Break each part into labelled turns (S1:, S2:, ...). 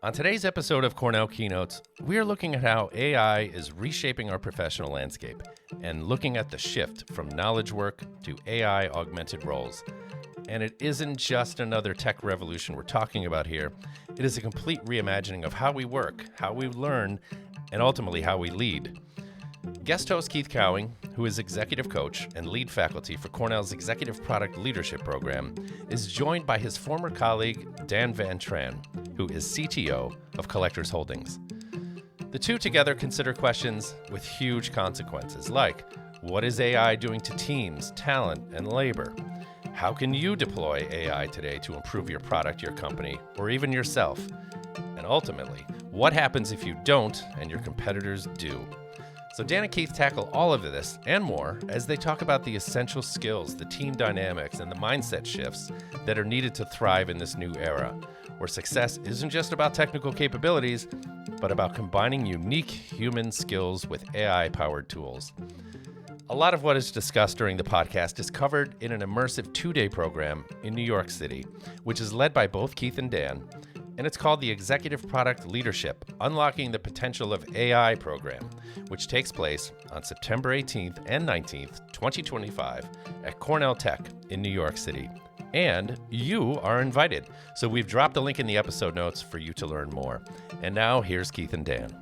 S1: On today's episode of Cornell Keynotes, we are looking at how AI is reshaping our professional landscape and looking at the shift from knowledge work to AI-augmented roles. And it isn't just another tech revolution we're talking about here. It is a complete reimagining of how we work, how we learn, and ultimately how we lead. Guest host Keith Cowing, who is executive coach and lead faculty for Cornell's Executive Product Leadership Program, is joined by his former colleague, Dan Van Tran, who is CTO of Collectors Holdings. The two together consider questions with huge consequences, like what is AI doing to teams, talent, and labor? How can you deploy AI today to improve your product, your company, or even yourself? And ultimately, what happens if you don't and your competitors do? So Dan and Keith tackle all of this and more as they talk about the essential skills, the team dynamics, and the mindset shifts that are needed to thrive in this new era, where success isn't just about technical capabilities, but about combining unique human skills with AI-powered tools. A lot of what is discussed during the podcast is covered in an immersive 2-day program in New York City, which is led by both Keith and Dan, and it's called the Executive Product Leadership, Unlocking the Potential of AI program, which takes place on September 18th and 19th, 2025 at Cornell Tech in New York City. And you are invited. So we've dropped a link in the episode notes for you to learn more. And now here's Keith and Dan.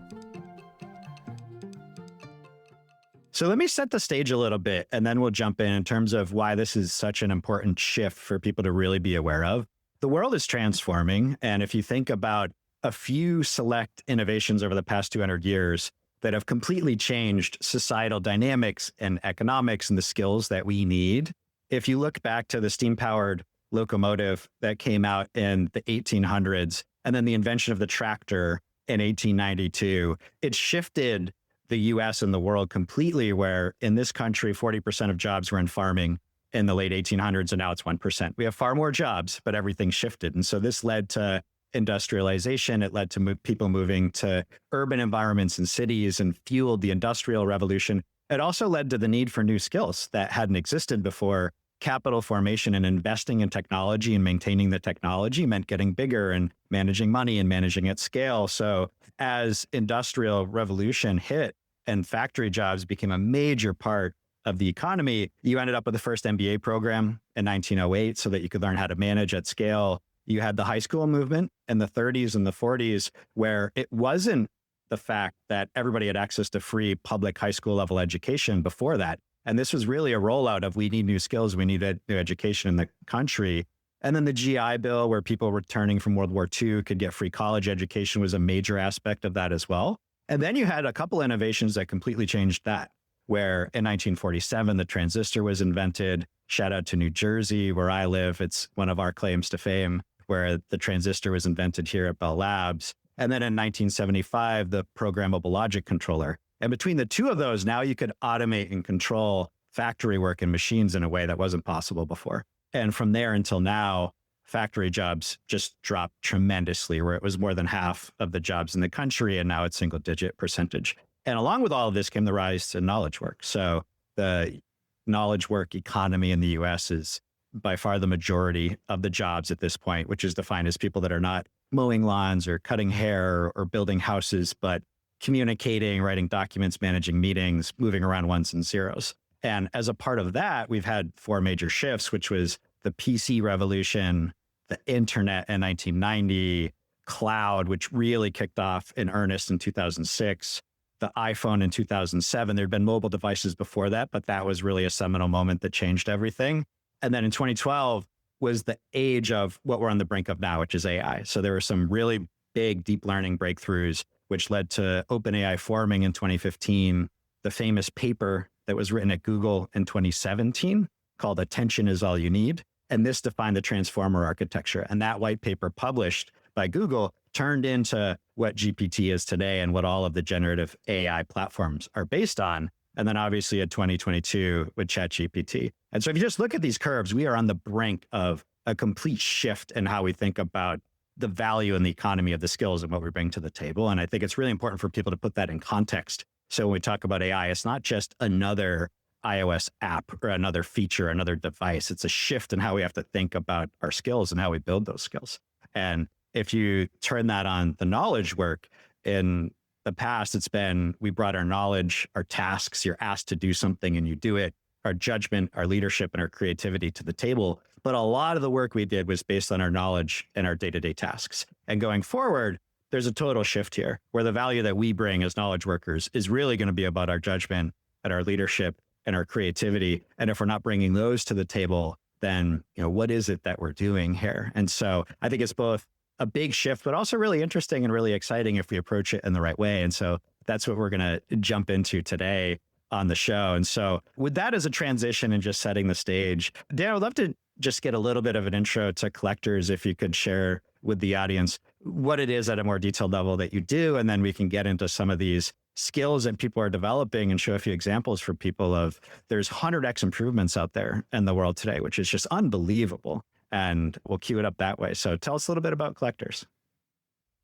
S2: So let me set the stage a little bit, and then we'll jump in terms of why this is such an important shift for people to really be aware of. The world is transforming, and if you think about a few select innovations over the past 200 years that have completely changed societal dynamics and economics and the skills that we need, if you look back to the steam-powered locomotive that came out in the 1800s, and then the invention of the tractor in 1892, it shifted the US and the world completely, where in this country, 40% of jobs were in farming in the late 1800s, and now it's 1%. We have far more jobs, but everything shifted. And so this led to industrialization. It led to people moving to urban environments and cities and fueled the industrial revolution. It also led to the need for new skills that hadn't existed before. Capital formation and investing in technology and maintaining the technology meant getting bigger and managing money and managing at scale. So as industrial revolution hit and factory jobs became a major part of the economy, you ended up with the first MBA program in 1908 so that you could learn how to manage at scale. You had the high school movement in the 30s and the 40s, where it wasn't the fact that everybody had access to free public high school level education before that. And this was really a rollout of we need new skills, we need new education in the country. And then the GI Bill, where people returning from World War II could get free college education, was a major aspect of that as well. And then you had a couple innovations that completely changed that, where in 1947, the transistor was invented. Shout out to New Jersey, where I live. It's one of our claims to fame, where the transistor was invented here at Bell Labs. And then in 1975, the programmable logic controller. And between the two of those, now you could automate and control factory work and machines in a way that wasn't possible before. And from there until now, factory jobs just dropped tremendously, where it was more than half of the jobs in the country, and now it's single-digit percentage. And along with all of this came the rise to knowledge work. So the knowledge work economy in the US is by far the majority of the jobs at this point, which is defined as people that are not mowing lawns or cutting hair or building houses, but communicating, writing documents, managing meetings, moving around ones and zeros. And as a part of that, we've had 4 major shifts, which was the PC revolution, the internet in 1990, cloud, which really kicked off in earnest in 2006, the iPhone in 2007. There'd been mobile devices before that, but that was really a seminal moment that changed everything. And then in 2012 was the age of what we're on the brink of now, which is AI. So there were some really big deep learning breakthroughs, which led to OpenAI forming in 2015, the famous paper that was written at Google in 2017 called Attention is All You Need. And this defined the transformer architecture. And that white paper published by Google turned into what GPT is today and what all of the generative AI platforms are based on. And then obviously at 2022 with ChatGPT. And so if you just look at these curves, we are on the brink of a complete shift in how we think about the value and the economy of the skills and what we bring to the table. And I think it's really important for people to put that in context. So when we talk about AI, it's not just another iOS app or another feature, another device. It's a shift in how we have to think about our skills and how we build those skills. And if you turn that on the knowledge work, in the past, it's been, we brought our knowledge, our tasks, you're asked to do something and you do it, our judgment, our leadership, and our creativity to the table. But a lot of the work we did was based on our knowledge and our day-to-day tasks. And going forward, there's a total shift here where the value that we bring as knowledge workers is really going to be about our judgment and our leadership and our creativity. And if we're not bringing those to the table, then, what is it that we're doing here? And so I think it's both a big shift, but also really interesting and really exciting if we approach it in the right way. And so that's what we're going to jump into today on the show. And so with that as a transition and just setting the stage, Dan, I would love to just get a little bit of an intro to Collectors, if you could share with the audience what it is at a more detailed level that you do. And then we can get into some of these skills that people are developing and show a few examples for people of there's 100x improvements out there in the world today, which is just unbelievable. And we'll cue it up that way. So tell us a little bit about Collectors.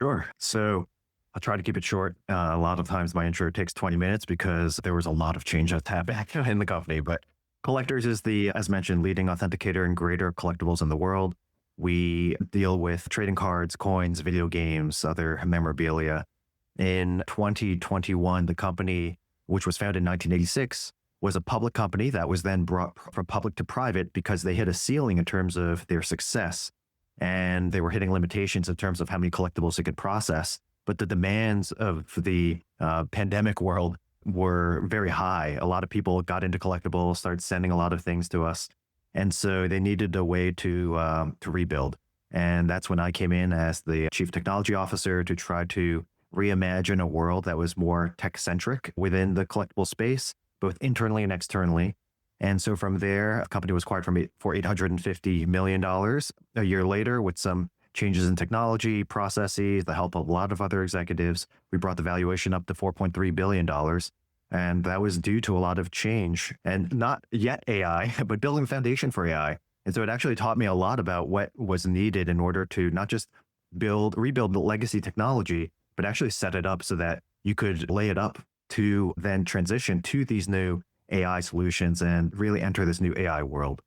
S3: Sure. So I'll try to keep it short. A lot of times my intro takes 20 minutes because there was a lot of change that's happening in the company. But Collectors is the, as mentioned, leading authenticator and grader of collectibles in the world. We deal with trading cards, coins, video games, other memorabilia. In 2021, the company, which was founded in 1986, was a public company that was then brought from public to private because they hit a ceiling in terms of their success. And they were hitting limitations in terms of how many collectibles they could process. But the demands of the pandemic world were very high. A lot of people got into collectibles, started sending a lot of things to us. And so they needed a way to rebuild. And that's when I came in as the chief technology officer to try to reimagine a world that was more tech-centric within the collectible space, both internally and externally. And so from there, the company was acquired for $850 million. A year later, with some changes in technology, processes, the help of a lot of other executives, we brought the valuation up to $4.3 billion. And that was due to a lot of change and not yet AI, but building a foundation for AI. And so it actually taught me a lot about what was needed in order to not just rebuild the legacy technology, but actually set it up so that you could lay it up to then transition to these new AI solutions and really enter this new AI world.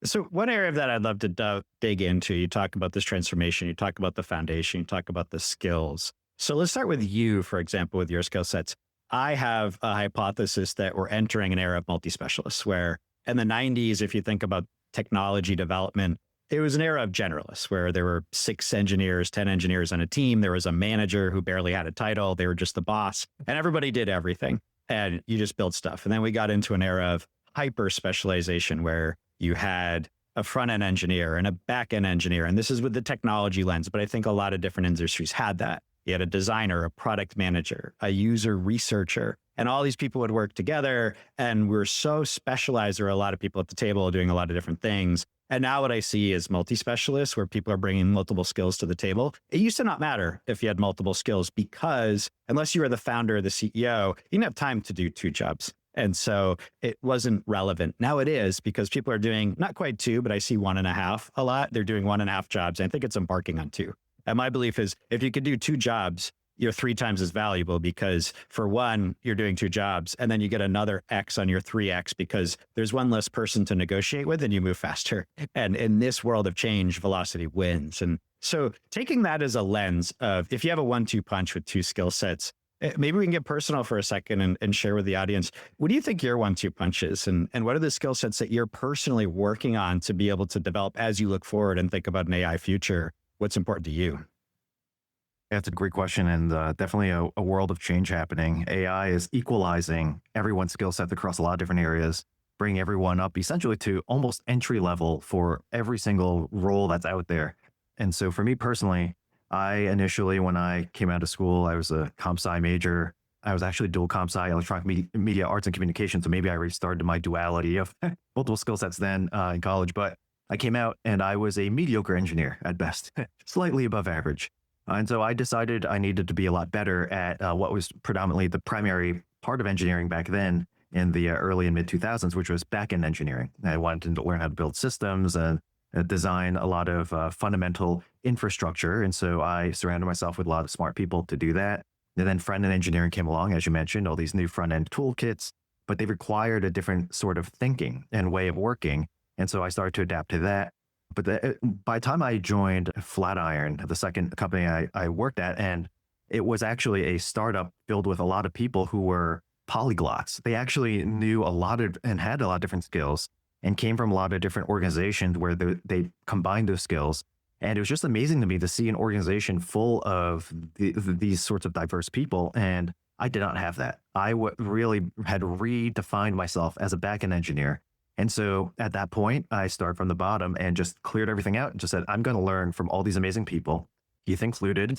S2: So one area of that I'd love to dig into, you talk about this transformation, you talk about the foundation, you talk about the skills. So let's start with you, for example, with your skill sets. I have a hypothesis that we're entering an era of multi-specialists where in the 90s, if you think about technology development, it was an era of generalists where there were 6 engineers, 10 engineers on a team. There was a manager who barely had a title. They were just the boss and everybody did everything and you just built stuff. And then we got into an era of hyper specialization where you had a front-end engineer and a back-end engineer. And this is with the technology lens, but I think a lot of different industries had that. You had a designer, a product manager, a user researcher, and all these people would work together. And we're so specialized. There are a lot of people at the table doing a lot of different things. And now what I see is multi-specialists where people are bringing multiple skills to the table. It used to not matter if you had multiple skills because unless you were the founder or the CEO, you didn't have time to do 2 jobs. And so it wasn't relevant. Now it is because people are doing not quite 2, but I see 1.5 a lot. They're doing 1.5 jobs. And I think it's embarking on 2. And my belief is if you could do 2 jobs, you're 3 times as valuable because for one, you're doing 2 jobs and then you get another X on your 3X because there's one less person to negotiate with and you move faster. And in this world of change, velocity wins. And so taking that as a lens of if you have a 1-2 punch with 2 skill sets, maybe we can get personal for a second and share with the audience. What do you think your 1-2 punch is? And what are the skill sets that you're personally working on to be able to develop as you look forward and think about an AI future? What's important to you?
S3: That's a great question and definitely a world of change happening. AI is equalizing everyone's skill set across a lot of different areas, bringing everyone up essentially to almost entry level for every single role that's out there. And so for me personally, I initially, when I came out of school, I was a comp sci major. I was actually dual comp sci, electronic media arts and communication. So maybe I restarted my duality of multiple skill sets then in college. But I came out and I was a mediocre engineer at best, slightly above average. And so I decided I needed to be a lot better at what was predominantly the primary part of engineering back then in the early and mid 2000s, which was back-end engineering. I wanted to learn how to build systems and design a lot of fundamental infrastructure. And so I surrounded myself with a lot of smart people to do that. And then front-end engineering came along, as you mentioned, all these new front-end toolkits, but they required a different sort of thinking and way of working. And so I started to adapt to that. But by the time I joined Flatiron, the second company I worked at, and it was actually a startup filled with a lot of people who were polyglots. They actually knew a lot of and had a lot of different skills and came from a lot of different organizations where they combined those skills. And it was just amazing to me to see an organization full of these sorts of diverse people. And I did not have that. I really had redefined myself as a backend engineer. And so at that point, I started from the bottom and just cleared everything out and just said, I'm going to learn from all these amazing people, Heath included.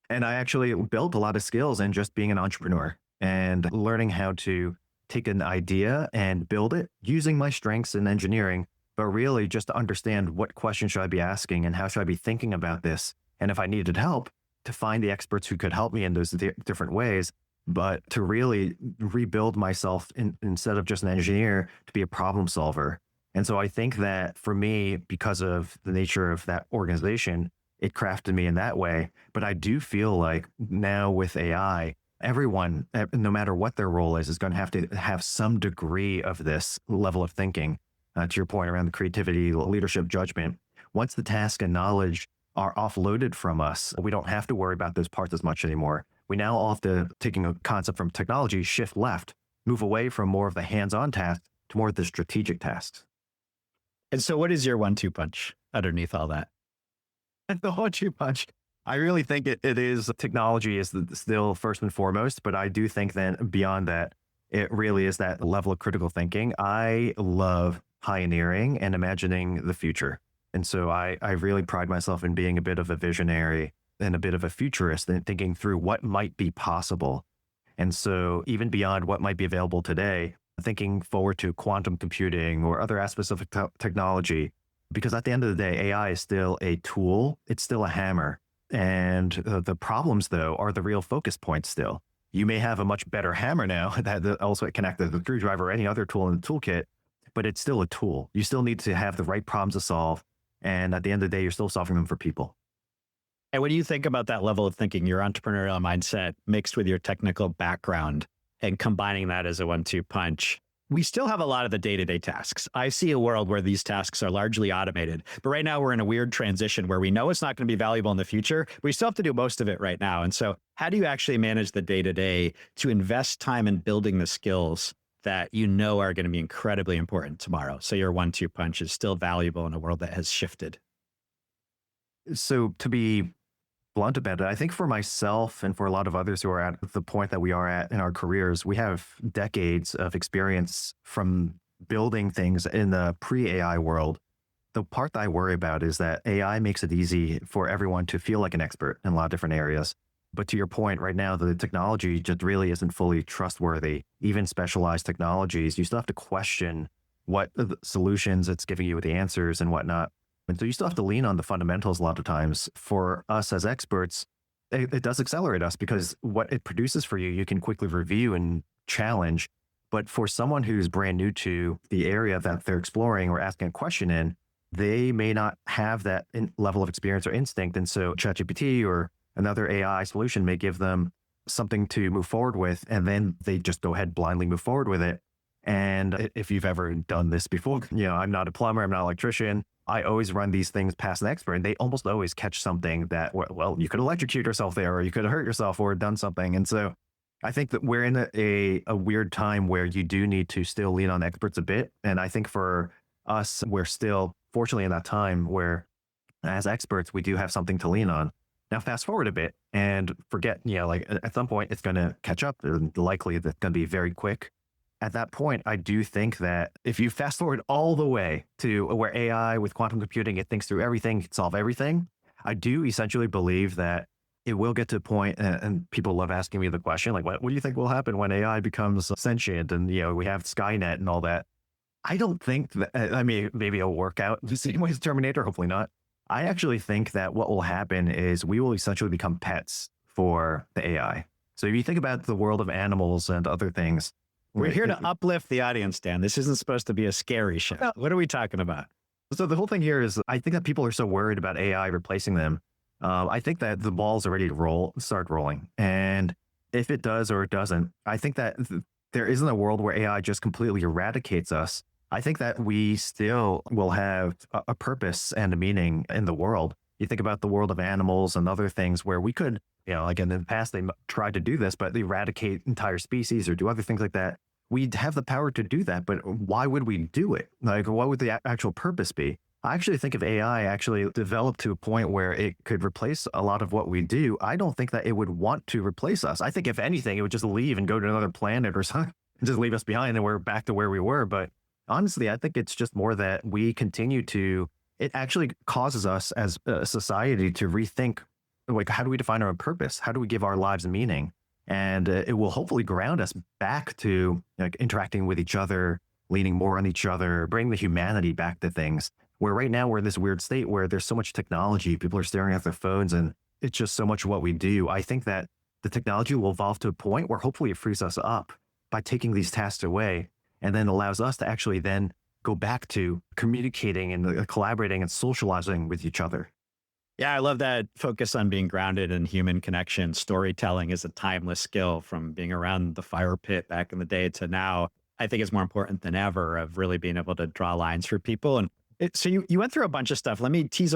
S3: And I actually built a lot of skills in just being an entrepreneur and learning how to take an idea and build it using my strengths in engineering, but really just to understand what questions should I be asking and how should I be thinking about this. And if I needed help, to find the experts who could help me in those different ways, but to really rebuild myself instead of just an engineer to be a problem solver. And so I think that for me, because of the nature of that organization, it crafted me in that way. But I do feel like now with AI, everyone, no matter what their role is going to have some degree of this level of thinking. To your point around the creativity, leadership, judgment. Once the task and knowledge are offloaded from us, we don't have to worry about those parts as much anymore. We now all have to, taking a concept from technology, shift left, move away from more of the hands-on tasks to more of the strategic tasks.
S2: And so what is your 1-2 punch underneath all that?
S3: The 1-2 punch, I really think it is technology is still first and foremost, but I do think then beyond that, it really is that level of critical thinking. I love pioneering and imagining the future. And so I really pride myself in being a bit of a visionary and a bit of a futurist and thinking through what might be possible. And so even beyond what might be available today, thinking forward to quantum computing or other aspects of technology, because at the end of the day, AI is still a tool. It's still a hammer. And the problems, though, are the real focus points still. You may have a much better hammer now that also connected to the screwdriver or any other tool in the toolkit, but it's still a tool. You still need to have the right problems to solve. And at the end of the day, you're still solving them for people.
S2: And when you think about that level of thinking, your entrepreneurial mindset mixed with your technical background and combining that as a 1-2 punch, we still have a lot of the day-to-day tasks. I see a world where these tasks are largely automated, but right now we're in a weird transition where we know it's not going to be valuable in the future. But we still have to do most of it right now. And so how do you actually manage the day-to-day to invest time in building the skills that you know are going to be incredibly important tomorrow? So your 1-2 punch is still valuable in a world that has shifted.
S3: So to be blunt about it, I think for myself and for a lot of others who are at the point that we are at in our careers, we have decades of experience from building things in the pre-AI world. The part that I worry about is that AI makes it easy for everyone to feel like an expert in a lot of different areas. But to your point, right now, the technology just really isn't fully trustworthy. Even specialized technologies, you still have to question what solutions it's giving you with the answers and whatnot. And so you still have to lean on the fundamentals a lot of times. For us as experts, it does accelerate us because what it produces for you, you can quickly review and challenge. But for someone who's brand new to the area that they're exploring or asking a question in, they may not have that level of experience or instinct. And so ChatGPT or another AI solution may give them something to move forward with, and then they just go ahead blindly move forward with it. And if you've ever done this before, I'm not a plumber, I'm not an electrician. I always run these things past an expert, and they almost always catch something that, well, you could electrocute yourself there, or you could have hurt yourself or done something. And so I think that we're in a weird time where you do need to still lean on experts a bit. And I think for us, we're still fortunately in that time where as experts, we do have something to lean on. Now, fast forward a bit and forget, like at some point it's going to catch up. Likely that's going to be very quick. At that point, I do think that if you fast forward all the way to where AI with quantum computing, it thinks through everything, can solve everything. I do essentially believe that it will get to a point, and people love asking me the question, like, what do you think will happen when AI becomes sentient and, we have Skynet and all that? I don't think that, maybe it'll work out the same way as Terminator, hopefully not. I actually think that what will happen is we will essentially become pets for the AI. So if you think about the world of animals and other things,
S2: we're here to uplift the audience, Dan. This isn't supposed to be a scary show. What are we talking about?
S3: So the whole thing here is I think that people are so worried about AI replacing them. I think that the ball's are ready to start rolling. And if it does or it doesn't, I think that there isn't a world where AI just completely eradicates us. I think that we still will have a purpose and a meaning in the world. You think about the world of animals and other things where we could, like in the past, they tried to do this, but they eradicate entire species or do other things like that. We'd have the power to do that, but why would we do it? Like, what would the actual purpose be? I actually think if AI actually developed to a point where it could replace a lot of what we do, I don't think that it would want to replace us. I think if anything, it would just leave and go to another planet or something and just leave us behind and we're back to where we were. But honestly, I think it's just more that we continue to, it actually causes us as a society to rethink, like, how do we define our purpose? How do we give our lives a meaning? And it will hopefully ground us back to like interacting with each other, leaning more on each other, bring the humanity back to things. Where right now we're in this weird state where there's so much technology, people are staring at their phones and it's just so much what we do. I think that the technology will evolve to a point where hopefully it frees us up by taking these tasks away and then allows us to actually then go back to communicating and collaborating and socializing with each other.
S2: Yeah, I love that focus on being grounded in human connection. Storytelling is a timeless skill from being around the fire pit back in the day to now. I think it's more important than ever of really being able to draw lines for people. And so you went through a bunch of stuff. Let me tease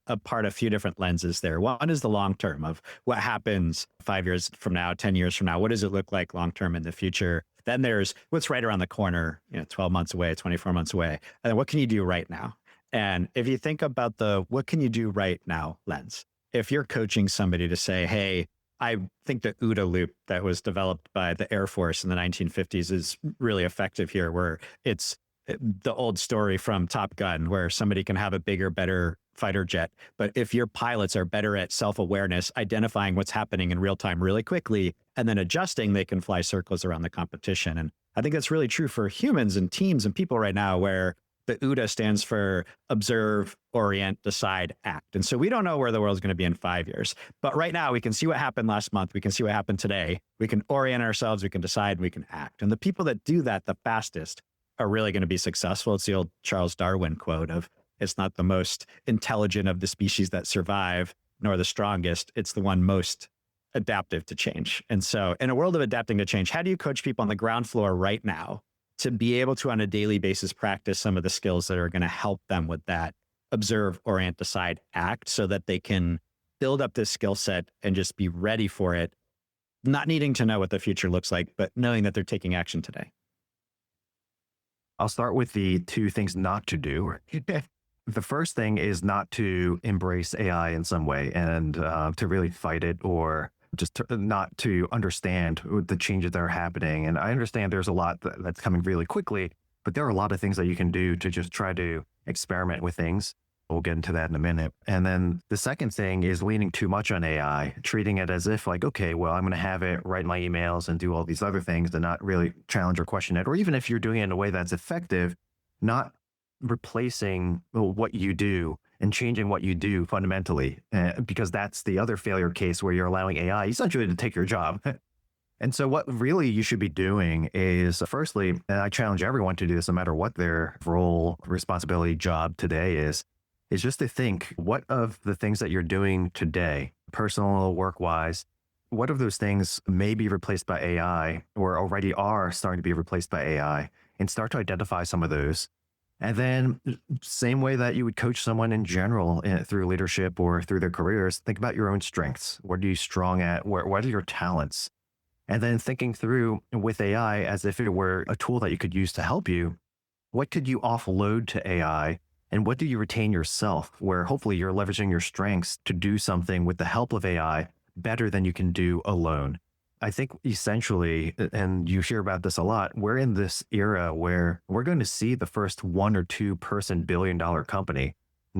S2: apart a few different lenses there. One is the long term of what happens 5 years from now, 10 years from now. What does it look like long term in the future? Then there's what's right around the corner, 12 months away, 24 months away. And then what can you do right now? And if you think about the what can you do right now lens, if you're coaching somebody to say, hey, I think the OODA loop that was developed by the Air Force in the 1950s is really effective here, where it's the old story from Top Gun, where somebody can have a bigger, better fighter jet. But if your pilots are better at self-awareness, identifying what's happening in real time really quickly, and then adjusting, they can fly circles around the competition. And I think that's really true for humans and teams and people right now, where the OODA stands for observe, orient, decide, act. And so we don't know where the world's going to be in 5 years. But right now, we can see what happened last month. We can see what happened today. We can orient ourselves. We can decide. We can act. And the people that do that the fastest are really going to be successful. It's the old Charles Darwin quote of, it's not the most intelligent of the species that survive, nor the strongest. It's the one most adaptive to change. And so in a world of adapting to change, how do you coach people on the ground floor right now to be able to, on a daily basis, practice some of the skills that are going to help them with that observe, orient, decide, act, so that they can build up this skill set and just be ready for it, not needing to know what the future looks like, but knowing that they're taking action today?
S3: I'll start with the two things not to do. The first thing is not to embrace AI in some way and to really fight it, or just not to understand the changes that are happening. And I understand there's a lot that's coming really quickly, but there are a lot of things that you can do to just try to experiment with things. We'll get into that in a minute. And then the second thing is leaning too much on AI, treating it as if like, okay, well, I'm going to have it write my emails and do all these other things and not really challenge or question it. Or even if you're doing it in a way that's effective, not replacing what you do and changing what you do fundamentally, because that's the other failure case where you're allowing AI essentially to take your job. And so what really you should be doing is, firstly, and I challenge everyone to do this no matter what their role, responsibility, job today is just to think, what of the things that you're doing today, personal, work-wise, what of those things may be replaced by AI or already are starting to be replaced by AI, and start to identify some of those. And then same way that you would coach someone in general through leadership or through their careers, think about your own strengths. What are you strong at? What are your talents? And then thinking through with AI as if it were a tool that you could use to help you, what could you offload to AI? And what do you retain yourself, where hopefully you're leveraging your strengths to do something with the help of AI better than you can do alone? I think essentially, and you hear about this a lot, we're in this era where we're going to see the first 1 or 2 person billion-dollar company.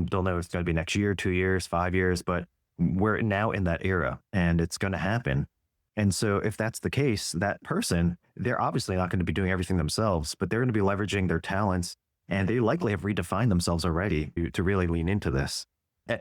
S3: Don't know if it's going to be next year, 2 years, 5 years, but we're now in that era and it's going to happen. And so if that's the case, that person, they're obviously not going to be doing everything themselves, but they're going to be leveraging their talents, and they likely have redefined themselves already to really lean into this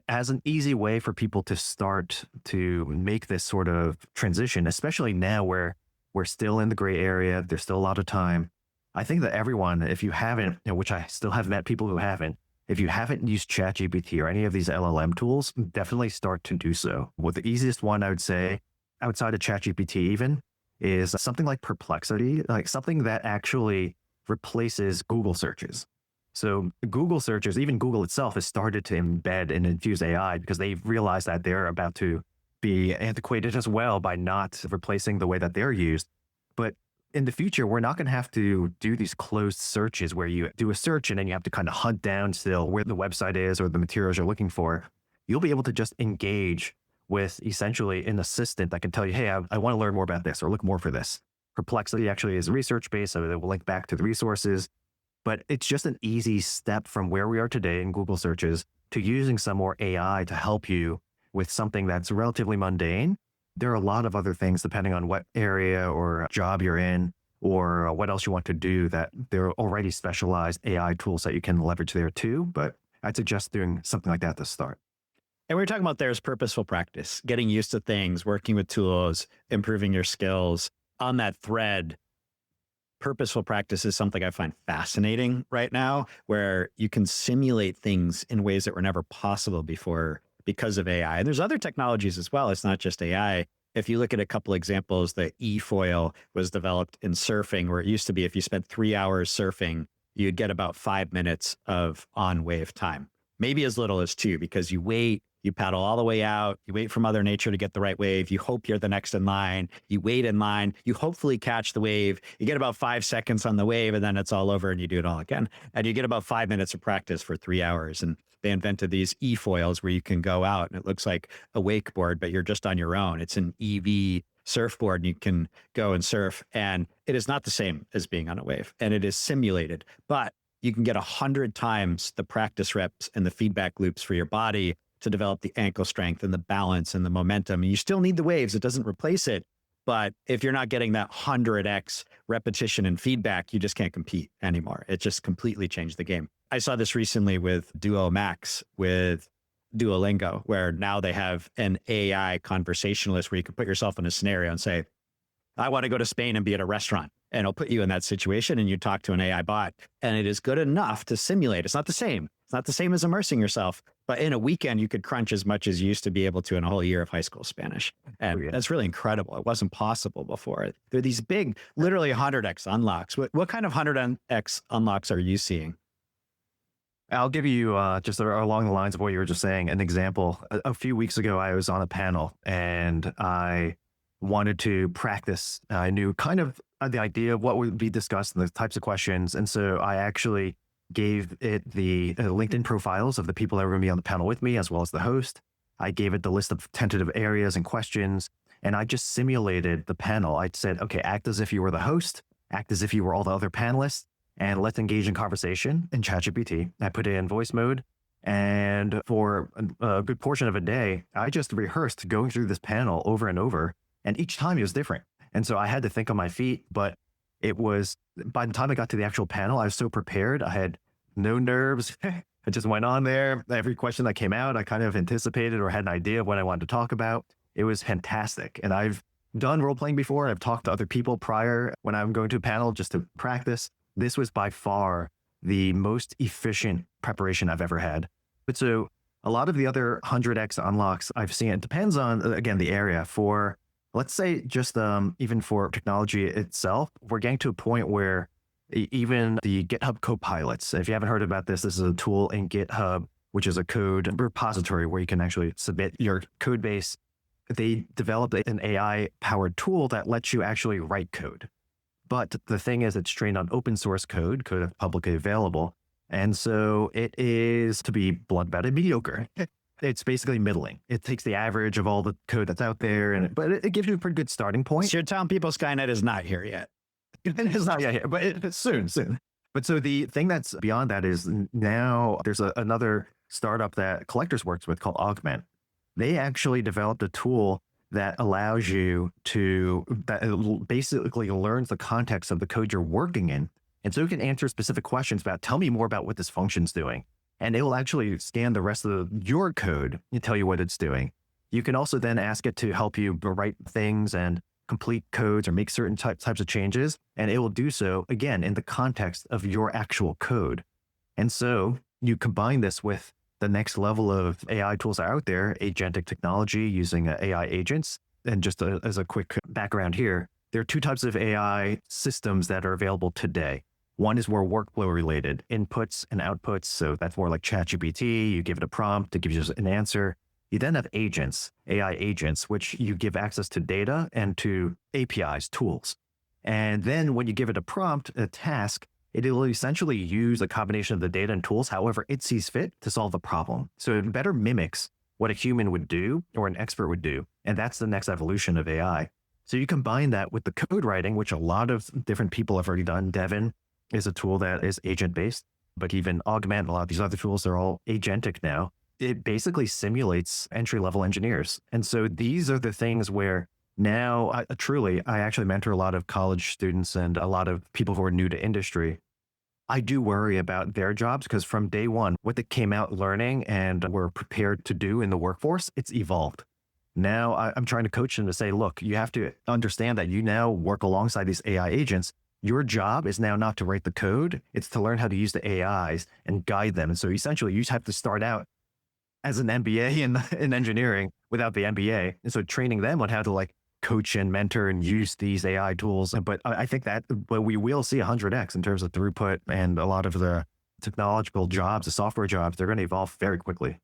S3: as an easy way for people to start to make this sort of transition, especially now where we're still in the gray area. There's still a lot of time. I think that everyone, if you haven't, which I still have met people who haven't, if you haven't used ChatGPT or any of these LLM tools, definitely start to do so. Well, the easiest one I would say, outside of ChatGPT even, is something like Perplexity, like something that actually replaces Google searches. So Google searches, even Google itself has started to embed and infuse AI because they've realized that they're about to be antiquated as well by not replacing the way that they're used. But in the future, we're not going to have to do these closed searches where you do a search and then you have to kind of hunt down still where the website is or the materials you're looking for. You'll be able to just engage with essentially an assistant that can tell you, hey, I want to learn more about this or look more for this. Perplexity actually is research-based, so it will link back to the resources. But it's just an easy step from where we are today in Google searches to using some more AI to help you with something that's relatively mundane. There are a lot of other things depending on what area or job you're in or what else you want to do that there are already specialized AI tools that you can leverage there too. But I'd suggest doing something like that to start.
S2: And we were talking about there's purposeful practice, getting used to things, working with tools, improving your skills. On that thread, purposeful practice is something I find fascinating right now, where you can simulate things in ways that were never possible before because of AI. And there's other technologies as well. It's not just AI. If you look at a couple examples, the eFoil was developed in surfing, where it used to be if you spent 3 hours surfing, you'd get about 5 minutes of on-wave time, maybe as little as 2, because you wait, you paddle all the way out, you wait for Mother Nature to get the right wave, you hope you're the next in line, you wait in line, you hopefully catch the wave, you get about 5 seconds on the wave, and then it's all over and you do it all again. And you get about 5 minutes of practice for 3 hours. And they invented these eFoils where you can go out and it looks like a wakeboard, but you're just on your own. It's an EV surfboard and you can go and surf. And it is not the same as being on a wave, and it is simulated, but you can get 100 times the practice reps and the feedback loops for your body to develop the ankle strength and the balance and the momentum. And you still need the waves. It doesn't replace it. But if you're not getting that 100x repetition and feedback, you just can't compete anymore. It just completely changed the game. I saw this recently with Duo Max with Duolingo, where now they have an AI conversationalist where you can put yourself in a scenario and say, I want to go to Spain and be at a restaurant. And it'll put you in that situation and you talk to an AI bot. And it is good enough to simulate. It's not the same. It's not the same as immersing yourself. But in a weekend, you could crunch as much as you used to be able to in a whole year of high school Spanish. And that's really incredible. It wasn't possible before. There are these big, literally 100x unlocks. What kind of 100x unlocks are you seeing?
S3: I'll give you just along the lines of what you were just saying, an example. A few weeks ago, I was on a panel and I wanted to practice. I knew kind of the idea of what would be discussed and the types of questions. And so I actually gave it the LinkedIn profiles of the people that were going to be on the panel with me, as well as the host. I gave it the list of tentative areas and questions, and I just simulated the panel. I said, okay, act as if you were the host, act as if you were all the other panelists, and let's engage in conversation in ChatGPT. I put it in voice mode. And for a good portion of a day, I just rehearsed going through this panel over and over. And each time it was different. And so I had to think on my feet, but it was, by the time I got to the actual panel, I was so prepared. I had no nerves. I just went on there. Every question that came out, I kind of anticipated or had an idea of what I wanted to talk about. It was fantastic. And I've done role playing before. I've talked to other people prior when I'm going to a panel just to practice. This was by far the most efficient preparation I've ever had. But so a lot of the other 100x unlocks I've seen, it depends on, again, the area. For let's say just even for technology itself, we're getting to a point where even the GitHub Copilots, if you haven't heard about this, this is a tool in GitHub, which is a code repository where you can actually submit your code base. They developed an AI-powered tool that lets you actually write code. But the thing is, it's trained on open source code that's publicly available. And so it is, to be blunt about it, mediocre. It's basically middling. It takes the average of all the code that's out there, but it gives you a pretty good starting point.
S2: So you're telling people Skynet is not here yet.
S3: It's not yet here, but it's soon. But so the thing that's beyond that is now there's another startup that Collectors works with called Augment. They actually developed a tool that allows you that basically learns the context of the code you're working in. And so you can answer specific questions about, tell me more about what this function's doing. And it will actually scan the rest of your code and tell you what it's doing. You can also then ask it to help you write things and complete codes or make certain types of changes. And it will do so, again, in the context of your actual code. And so you combine this with the next level of AI tools that are out there, agentic technology using AI agents. And just as a quick background here, there are two types of AI systems that are available today. One is more workflow related, inputs and outputs. So that's more like ChatGPT. You give it a prompt, it gives you an answer. You then have agents, AI agents, which you give access to data and to APIs, tools. And then when you give it a prompt, a task, it will essentially use a combination of the data and tools however it sees fit to solve the problem. So it better mimics what a human would do or an expert would do. And that's the next evolution of AI. So you combine that with the code writing, which a lot of different people have already done. Devin is a tool that is agent-based, but even Augment, a lot of these other tools, they're all agentic now. It basically simulates entry-level engineers. And so these are the things where now, I actually mentor a lot of college students and a lot of people who are new to industry. I do worry about their jobs because from day one, what they came out learning and were prepared to do in the workforce, it's evolved. Now I'm trying to coach them to say, look, you have to understand that you now work alongside these AI agents. Your job is now not to write the code, it's to learn how to use the AIs and guide them. And so essentially you just have to start out as an MBA in engineering without the MBA. And so training them on how to coach and mentor and use these AI tools. But I think that we will see 100x in terms of throughput, and a lot of the technological jobs, the software jobs, they're going to evolve very quickly.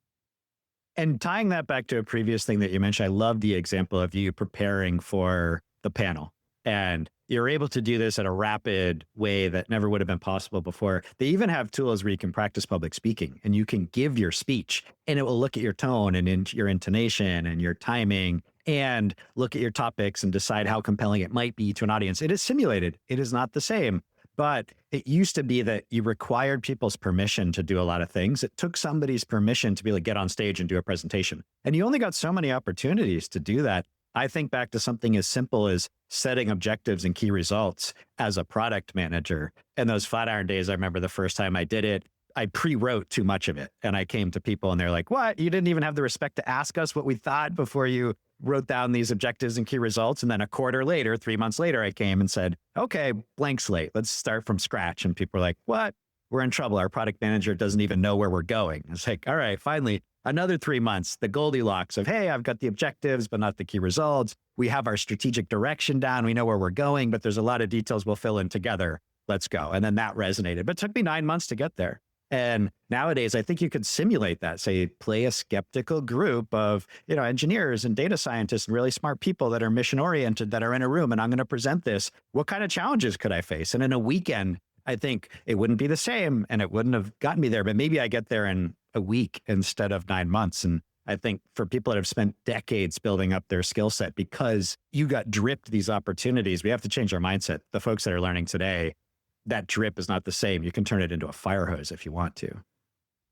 S2: And tying that back to a previous thing that you mentioned, I love the example of you preparing for the panel. And you're able to do this at a rapid way that never would have been possible before. They even have tools where you can practice public speaking and you can give your speech and it will look at your tone and your intonation and your timing and look at your topics and decide how compelling it might be to an audience. It is simulated. It is not the same. But it used to be that you required people's permission to do a lot of things. It took somebody's permission to be able to get on stage and do a presentation. And you only got so many opportunities to do that. I think back to something as simple as setting objectives and key results as a product manager. And those Flatiron days, I remember the first time I did it, I pre-wrote too much of it. And I came to people and they're like, what? You didn't even have the respect to ask us what we thought before you wrote down these objectives and key results. And then a quarter later, 3 months later, I came and said, okay, blank slate, let's start from scratch. And people were like, what? We're in trouble. Our product manager doesn't even know where we're going. It's like, all right, finally, another 3 months, the Goldilocks of, hey, I've got the objectives, but not the key results. We have our strategic direction down. We know where we're going, but there's a lot of details we'll fill in together. Let's go. And then that resonated, but it took me 9 months to get there. And nowadays, I think you could simulate that. Say, play a skeptical group of, engineers and data scientists and really smart people that are mission oriented, that are in a room, and I'm going to present this. What kind of challenges could I face? And in a weekend, I think it wouldn't be the same and it wouldn't have gotten me there, but maybe I get there in a week instead of 9 months. And I think for people that have spent decades building up their skill set because you got dripped these opportunities, we have to change our mindset. The folks that are learning today, that drip is not the same. You can turn it into a fire hose if you want to.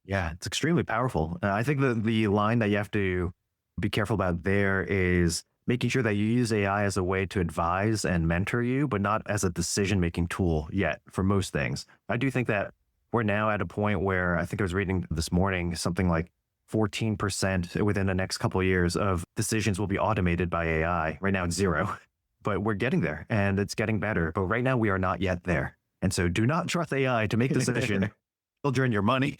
S3: Yeah, it's extremely powerful. I think the line that you have to be careful about there is making sure that you use AI as a way to advise and mentor you, but not as a decision-making tool yet for most things. I do think that we're now at a point where I think I was reading this morning, something like 14% within the next couple of years of decisions will be automated by AI. Right now it's 0, but we're getting there and it's getting better. But right now we are not yet there. And so do not trust AI to make decisions. It'll drain your money.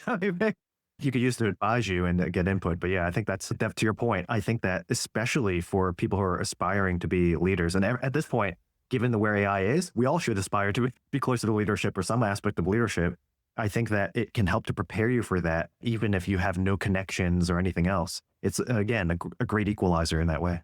S3: You could use to advise you and get input. But yeah, I think that's to your point. I think that especially for people who are aspiring to be leaders, and at this point, given where AI is, we all should aspire to be closer to leadership or some aspect of leadership. I think that it can help to prepare you for that, even if you have no connections or anything else. It's, again, a great equalizer in that way.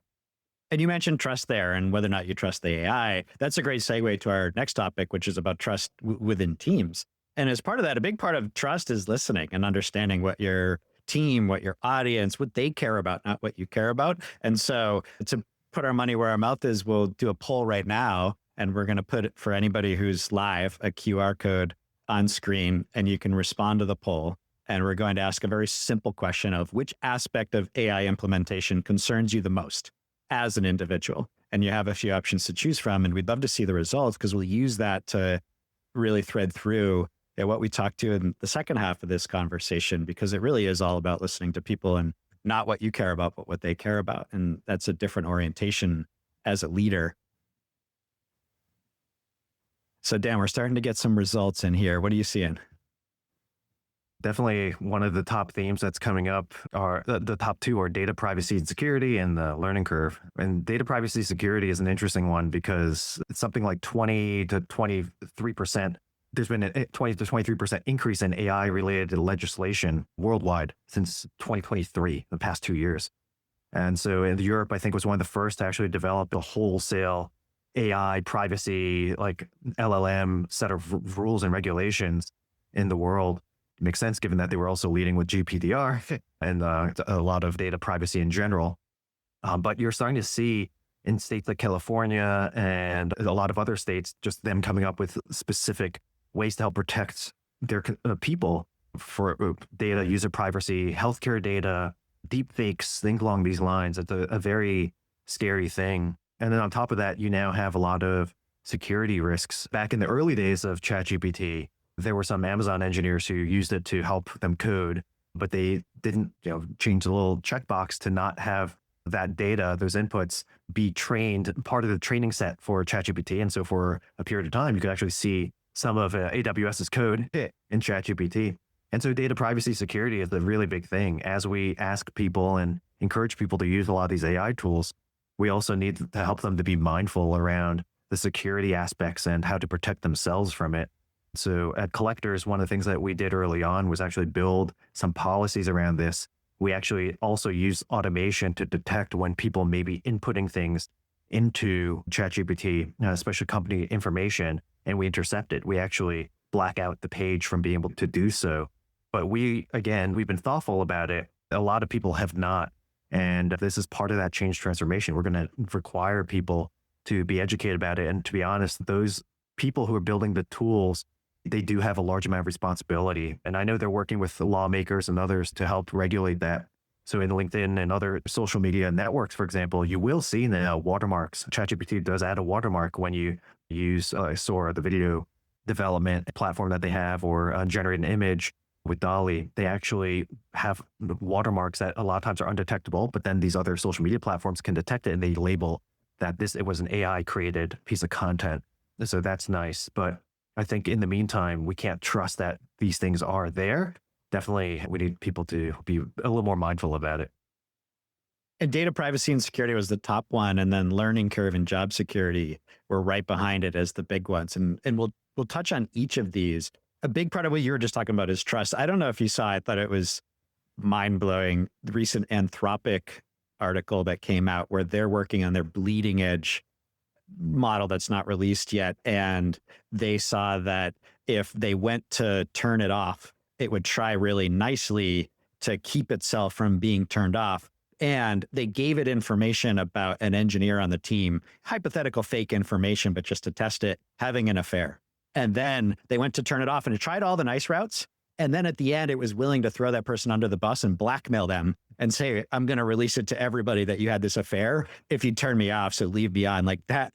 S2: And you mentioned trust there and whether or not you trust the AI. That's a great segue to our next topic, which is about trust within teams. And as part of that, a big part of trust is listening and understanding what your team, what your audience, what they care about, not what you care about. And so to put our money where our mouth is, we'll do a poll right now. And we're going to put it for anybody who's live, a QR code on screen, and you can respond to the poll. And we're going to ask a very simple question of which aspect of AI implementation concerns you the most as an individual. And you have a few options to choose from. And we'd love to see the results because we'll use that to really thread through what we talked to in the second half of this conversation, because it really is all about listening to people and not what you care about, but what they care about. And that's a different orientation as a leader. So Dan, we're starting to get some results in here. What are you seeing?
S3: Definitely one of the top themes that's coming up are the top two are data privacy and security and the learning curve. And data privacy security is an interesting one because it's something like 20 to 23% there's been a 20 to 23% increase in AI related legislation worldwide since 2023, the past 2 years. And so in Europe, I think was one of the first to actually develop a wholesale AI privacy, like LLM set of rules and regulations in the world. It makes sense given that they were also leading with GDPR and a lot of data privacy in general. But you're starting to see in states like California and a lot of other states, just them coming up with specific ways to help protect their people for data, user privacy, healthcare data, deep fakes, things along these lines. It's a very scary thing. And then on top of that, you now have a lot of security risks. Back in the early days of ChatGPT, there were some Amazon engineers who used it to help them code, but they didn't change the little checkbox to not have that data, those inputs, be trained, part of the training set for ChatGPT. And so for a period of time, you could actually see some of AWS's code in ChatGPT. And so data privacy security is a really big thing. As we ask people and encourage people to use a lot of these AI tools, we also need to help them to be mindful around the security aspects and how to protect themselves from it. So at Collectors, one of the things that we did early on was actually build some policies around this. We actually also use automation to detect when people may be inputting things into ChatGPT, especially company information, and we intercept it. We actually black out the page from being able to do so. But we've been thoughtful about it. A lot of people have not. And this is part of that change transformation. We're going to require people to be educated about it. And to be honest, those people who are building the tools, they do have a large amount of responsibility. And I know they're working with the lawmakers and others to help regulate that. So in LinkedIn and other social media networks, for example, you will see now watermarks. ChatGPT does add a watermark when you use Sora, the video development platform that they have, or generate an image with DALL-E. They actually have watermarks that a lot of times are undetectable, but then these other social media platforms can detect it and they label that it was an AI created piece of content. So that's nice. But I think in the meantime, we can't trust that these things are there. Definitely, we need people to be a little more mindful about it.
S2: And data privacy and security was the top one, and then learning curve and job security were right behind it as the big ones. And we'll touch on each of these. A big part of what you were just talking about is trust. I don't know if you saw, I thought it was mind-blowing, the recent Anthropic article that came out where they're working on their bleeding edge model that's not released yet. And they saw that if they went to turn it off, it would try really nicely to keep itself from being turned off. And they gave it information about an engineer on the team, hypothetical fake information, but just to test it, having an affair. And then they went to turn it off and it tried all the nice routes. And then at the end, it was willing to throw that person under the bus and blackmail them and say, I'm going to release it to everybody that you had this affair if you turn me off. So leave me on. Like that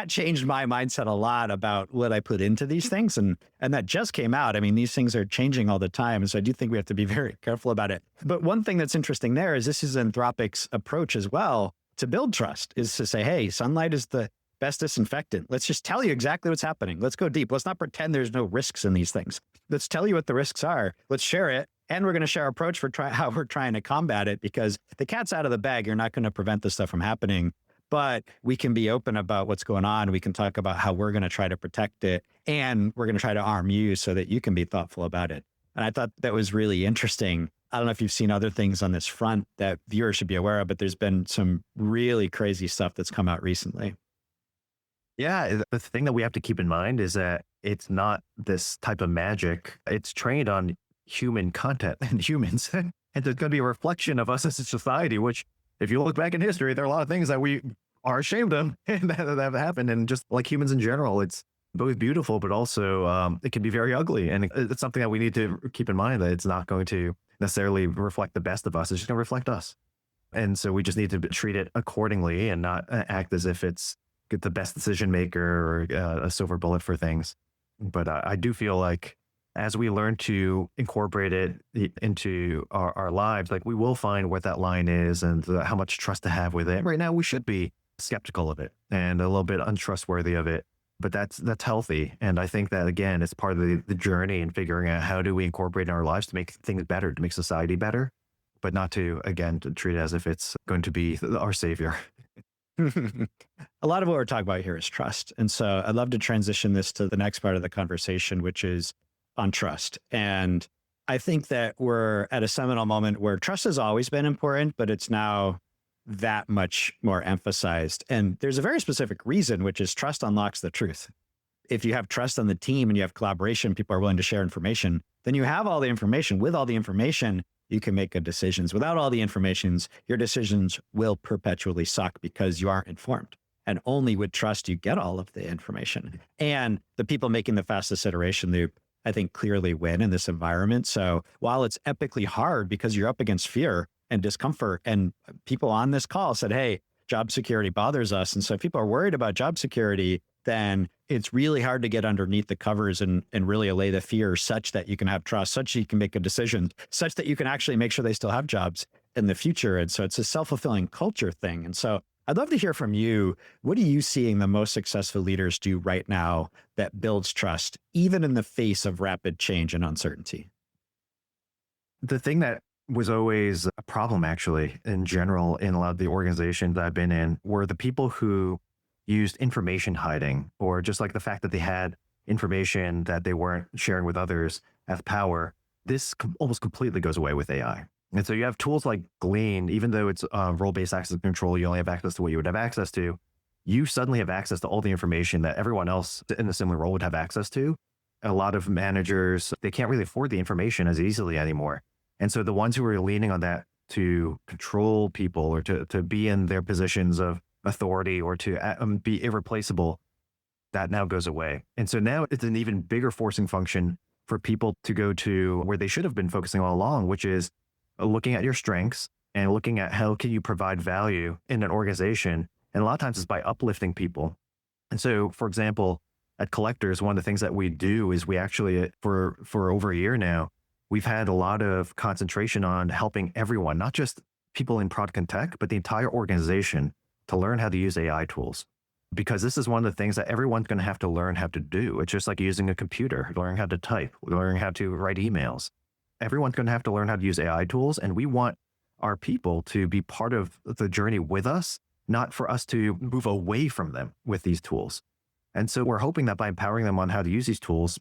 S2: changed my mindset a lot about what I put into these things. And that just came out. I mean, these things are changing all the time. And so I do think we have to be very careful about it. But one thing that's interesting there is this is Anthropic's approach as well to build trust, is to say, hey, sunlight is the best disinfectant. Let's just tell you exactly what's happening. Let's go deep. Let's not pretend there's no risks in these things. Let's tell you what the risks are. Let's share it. And we're going to share our approach for how we're trying to combat it, because the cat's out of the bag. You're not going to prevent this stuff from happening, but we can be open about what's going on. We can talk about how we're going to try to protect it, and we're going to try to arm you so that you can be thoughtful about it. And I thought that was really interesting. I don't know if you've seen other things on this front that viewers should be aware of, but there's been some really crazy stuff that's come out recently.
S3: Yeah, the thing that we have to keep in mind is that it's not this type of magic. It's trained on human content and humans. And there's going to be a reflection of us as a society, which if you look back in history, there are a lot of things that we are ashamed of that have happened. And just like humans in general, it's both beautiful, but also it can be very ugly. And it's something that we need to keep in mind, that it's not going to necessarily reflect the best of us. It's just going to reflect us. And so we just need to treat it accordingly and not act as if it's the best decision maker or a silver bullet for things. But I do feel like as we learn to incorporate it into our lives, like we will find what that line is and how much trust to have with it. Right now, we should be skeptical of it and a little bit untrustworthy of it, but that's healthy. And I think that, again, it's part of the journey in figuring out how do we incorporate in our lives to make things better, to make society better, but not to, again, to treat it as if it's going to be our savior.
S2: a lot of what we're talking about here is trust. And so I'd love to transition this to the next part of the conversation, which is on trust. And I think that we're at a seminal moment where trust has always been important, but it's now that much more emphasized. And there's a very specific reason, which is trust unlocks the truth. If you have trust on the team and you have collaboration, people are willing to share information, then you have all the information. With all the information, you can make good decisions. Without all the informations, your decisions will perpetually suck because you aren't informed. And only with trust, you get all of the information. And the people making the fastest iteration loop, I think, clearly win in this environment. So while it's epically hard because you're up against fear and discomfort, and people on this call said, hey, job security bothers us. And so if people are worried about job security, then it's really hard to get underneath the covers and really allay the fear such that you can have trust, such that you can make a decision, such that you can actually make sure they still have jobs in the future. And so it's a self-fulfilling culture thing. And so I'd love to hear from you. What are you seeing the most successful leaders do right now that builds trust, even in the face of rapid change and uncertainty?
S3: The thing that was always a problem, actually, in general, in a lot of the organizations I've been in, were the people who used information hiding, or just like the fact that they had information that they weren't sharing with others as power. This almost completely goes away with AI. And so you have tools like Glean, even though it's role-based access control, you only have access to what you would have access to. You suddenly have access to all the information that everyone else in a similar role would have access to. A lot of managers, they can't really afford the information as easily anymore. And so the ones who are leaning on that to control people or to be in their positions of authority or to be irreplaceable, that now goes away. And so now it's an even bigger forcing function for people to go to where they should have been focusing all along, which is looking at your strengths and looking at how can you provide value in an organization. And a lot of times it's by uplifting people. And so, for example, at Collectors, one of the things that we do is we actually, for over a year now, we've had a lot of concentration on helping everyone, not just people in product and tech, but the entire organization to learn how to use AI tools. Because this is one of the things that everyone's going to have to learn how to do. It's just like using a computer, learning how to type, learning how to write emails. Everyone's going to have to learn how to use AI tools. And we want our people to be part of the journey with us, not for us to move away from them with these tools. And so we're hoping that by empowering them on how to use these tools,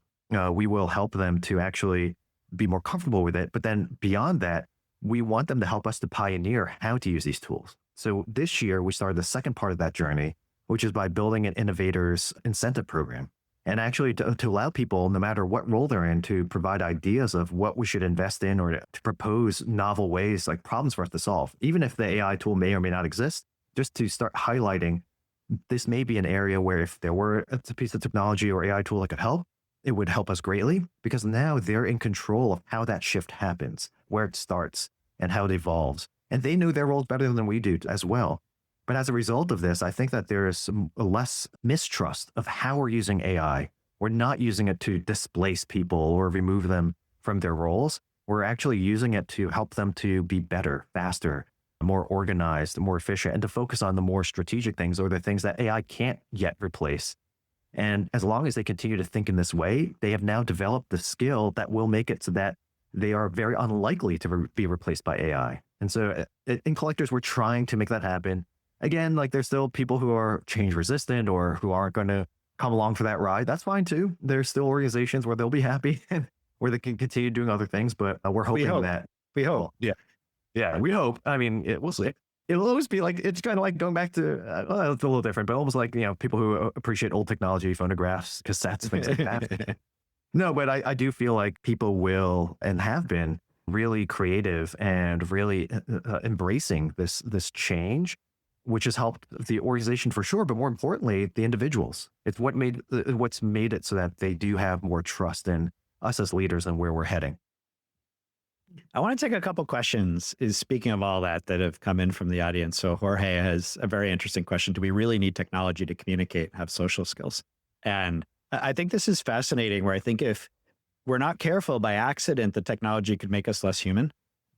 S3: we will help them to actually be more comfortable with it. But then beyond that, we want them to help us to pioneer how to use these tools. So this year, we started the second part of that journey, which is by building an innovators incentive program. And actually to allow people, no matter what role they're in, to provide ideas of what we should invest in or to propose novel ways, like problems for us to solve. Even if the AI tool may or may not exist, just to start highlighting this may be an area where if there were a piece of technology or AI tool that could help, it would help us greatly, because now they're in control of how that shift happens, where it starts and how it evolves. And they know their roles better than we do as well. But as a result of this, I think that there is some less mistrust of how we're using AI. We're not using it to displace people or remove them from their roles. We're actually using it to help them to be better, faster, more organized, more efficient, and to focus on the more strategic things or the things that AI can't yet replace. And as long as they continue to think in this way, they have now developed the skill that will make it so that they are very unlikely to be replaced by AI. And so in Collectors, we're trying to make that happen. Again, like there's still people who are change resistant or who aren't going to come along for that ride. That's fine too. There's still organizations where they'll be happy and where they can continue doing other things, but we're hoping that.
S2: We hope.
S3: Yeah. Yeah, we hope. I mean, we'll see. It'll always be like, it's kind of like going back to, well, it's a little different, but almost like, people who appreciate old technology, phonographs, cassettes, things like that. No, but I do feel like people will and have been really creative and really embracing this change, which has helped the organization for sure, but more importantly, the individuals. It's what's made it so that they do have more trust in us as leaders and where we're heading.
S2: I want to take a couple questions, speaking of all that have come in from the audience. So Jorge has a very interesting question. Do we really need technology to communicate, have social skills? And I think this is fascinating, where I think if we're not careful, by accident, the technology could make us less human.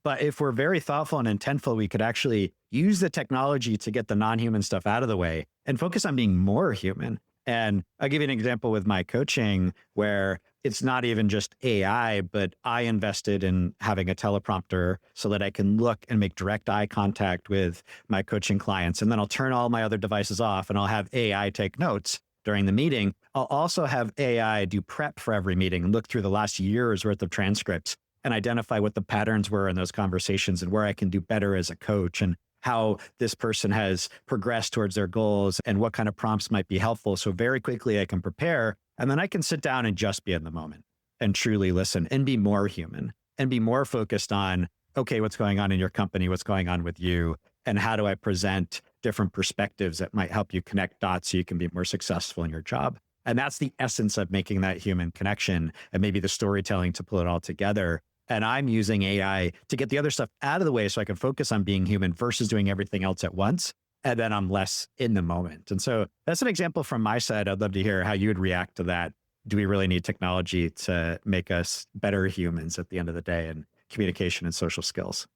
S2: But if we're very thoughtful and intentful, we could actually use the technology to get the non-human stuff out of the way and focus on being more human. And I'll give you an example with my coaching, where it's not even just AI, but I invested in having a teleprompter so that I can look and make direct eye contact with my coaching clients. And then I'll turn all my other devices off and I'll have AI take notes during the meeting. I'll also have AI do prep for every meeting and look through the last year's worth of transcripts and identify what the patterns were in those conversations and where I can do better as a coach and how this person has progressed towards their goals and what kind of prompts might be helpful. So very quickly I can prepare, and then I can sit down and just be in the moment and truly listen and be more human and be more focused on, okay, what's going on in your company? What's going on with you? And how do I present different perspectives that might help you connect dots so you can be more successful in your job? And that's the essence of making that human connection and maybe the storytelling to pull it all together. And I'm using AI to get the other stuff out of the way so I can focus on being human versus doing everything else at once. And then I'm less in the moment. And so that's an example from my side. I'd love to hear how you would react to that. Do we really need technology to make us better humans at the end of the day in communication and social skills?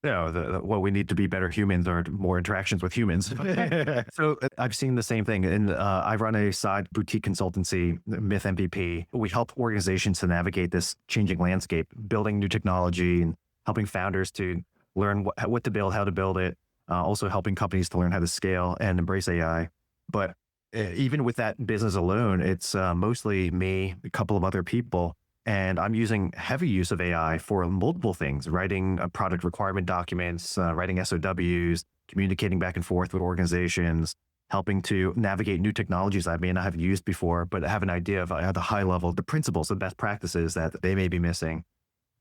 S3: What we need to be better humans are more interactions with humans. So I've seen the same thing. And I run a side boutique consultancy, Myth MVP. We help organizations to navigate this changing landscape, building new technology and helping founders to learn what to build, how to build it. Also helping companies to learn how to scale and embrace AI. But even with that business alone, it's mostly me, a couple of other people. And I'm using heavy use of AI for multiple things, writing product requirement documents, writing SOWs, communicating back and forth with organizations, helping to navigate new technologies I may not have used before, but have an idea of at the high level, the principles, the best practices that they may be missing.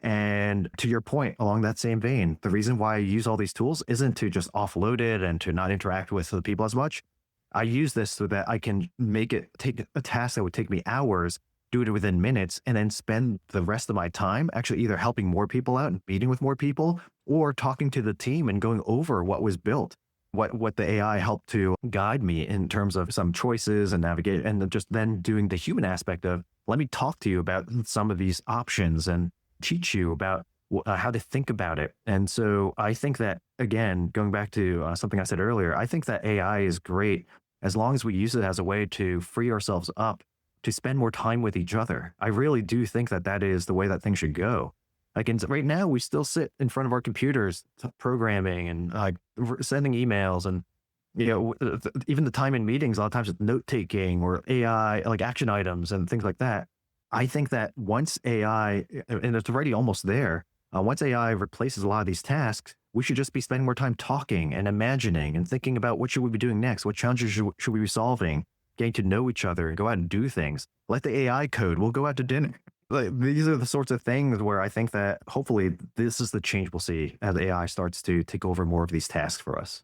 S3: And to your point, along that same vein, the reason why I use all these tools isn't to just offload it and to not interact with the people as much. I use this so that I can make it take a task that would take me hours, do it within minutes, and then spend the rest of my time actually either helping more people out and meeting with more people or talking to the team and going over what was built, what the AI helped to guide me in terms of some choices and navigate, and just then doing the human aspect of, let me talk to you about some of these options and teach you about how to think about it. And so I think that, again, going back to something I said earlier, I think that AI is great as long as we use it as a way to free ourselves up to spend more time with each other. I really do think that that is the way that things should go. Like right now, we still sit in front of our computers programming and sending emails and, even the time in meetings, a lot of times it's note taking or AI, like action items and things like that. I think that once AI, and it's already almost there, once AI replaces a lot of these tasks, we should just be spending more time talking and imagining and thinking about what should we be doing next? What challenges should we be solving? Getting to know each other and go out and do things. Let the AI code. We'll go out to dinner. Like, these are the sorts of things where I think that hopefully this is the change we'll see as AI starts to take over more of these tasks for us.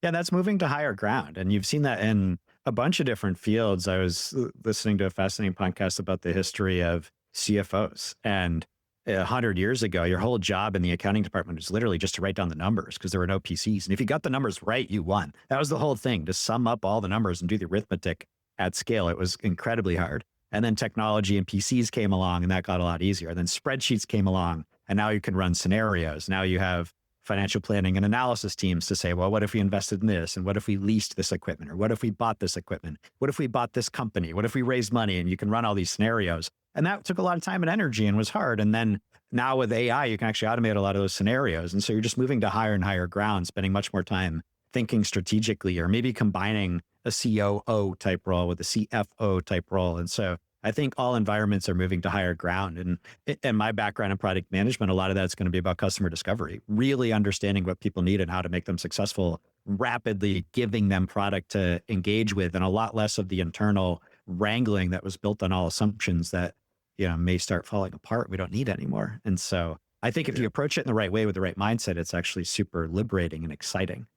S2: Yeah, that's moving to higher ground. And you've seen that in a bunch of different fields. I was listening to a fascinating podcast about the history of CFOs. And 100 years ago, your whole job in the accounting department was literally just to write down the numbers because there were no PCs. And if you got the numbers right, you won. That was the whole thing, to sum up all the numbers and do the arithmetic at scale. It was incredibly hard. And then technology and PCs came along and that got a lot easier. And then spreadsheets came along and now you can run scenarios. Now you have financial planning and analysis teams to say, well, what if we invested in this? And what if we leased this equipment? Or what if we bought this equipment? What if we bought this company? What if we raised money? And you can run all these scenarios. And that took a lot of time and energy and was hard. And then now with AI, you can actually automate a lot of those scenarios. And so you're just moving to higher and higher ground, spending much more time thinking strategically, or maybe combining a COO type role with a CFO type role. And so I think all environments are moving to higher ground. And my background in product management, a lot of that's going to be about customer discovery, really understanding what people need and how to make them successful, rapidly giving them product to engage with, and a lot less of the internal wrangling that was built on all assumptions that may start falling apart. We don't need anymore. And so I think if you approach it in the right way with the right mindset, it's actually super liberating and exciting.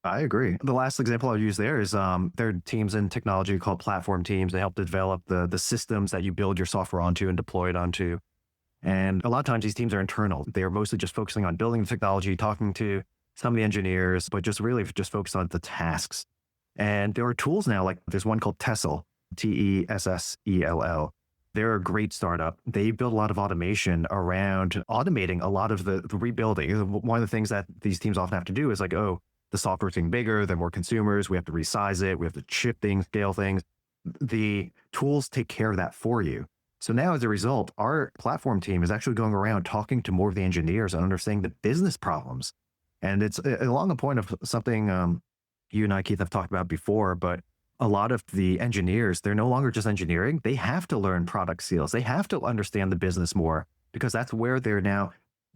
S3: I agree. The last example I'll use there is there are teams in technology called platform teams. They help develop the systems that you build your software onto and deploy it onto. And a lot of times these teams are internal. They are mostly just focusing on building the technology, talking to some of the engineers, but just really just focused on the tasks. And there are tools now, like there's one called Tessel, Tessell. They're a great startup. They build a lot of automation around automating a lot of the rebuilding. One of the things that these teams often have to do is like, the software's getting bigger, there are more consumers, we have to resize it, we have to ship things, scale things. The tools take care of that for you. So now as a result, our platform team is actually going around talking to more of the engineers and understanding the business problems. And it's along the point of something you and I, Keith, have talked about before, but a lot of the engineers, they're no longer just engineering. They have to learn product skills. They have to understand the business more because that's where they're now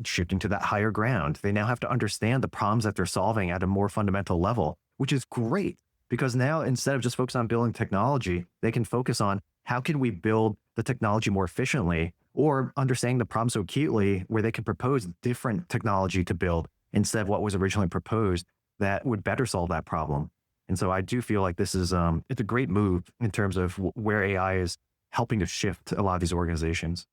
S3: shifting to that higher ground. They now have to understand the problems that they're solving at a more fundamental level, which is great because now instead of just focusing on building technology, they can focus on how can we build the technology more efficiently or understanding the problem so acutely where they can propose different technology to build instead of what was originally proposed that would better solve that problem. And so I do feel like this is, it's a great move in terms of where AI is helping to shift a lot of these organizations.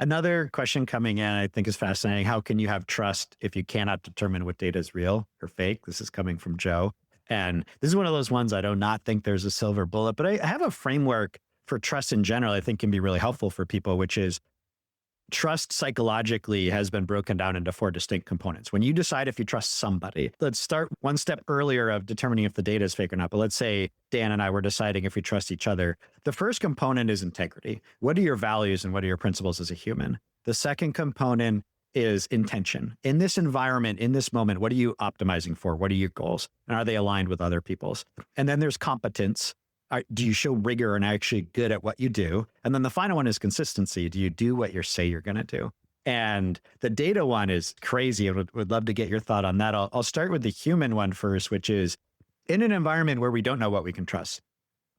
S2: Another question coming in, I think is fascinating. How can you have trust if you cannot determine what data is real or fake? This is coming from Joe. And this is one of those ones I do not think there's a silver bullet, but I have a framework for trust in general I think can be really helpful for people, which is trust psychologically has been broken down into 4 distinct components. When you decide if you trust somebody, let's start one step earlier of determining if the data is fake or not. But let's say Dan and I were deciding if we trust each other. The first component is integrity. What are your values and what are your principles as a human? The second component is intention. In this environment, in this moment, what are you optimizing for? What are your goals? And are they aligned with other people's? And then there's competence. Do you show rigor and actually good at what you do? And then the final one is consistency. Do you do what you say you're going to do? And the data one is crazy. I would love to get your thought on that. I'll start with the human one first, which is in an environment where we don't know what we can trust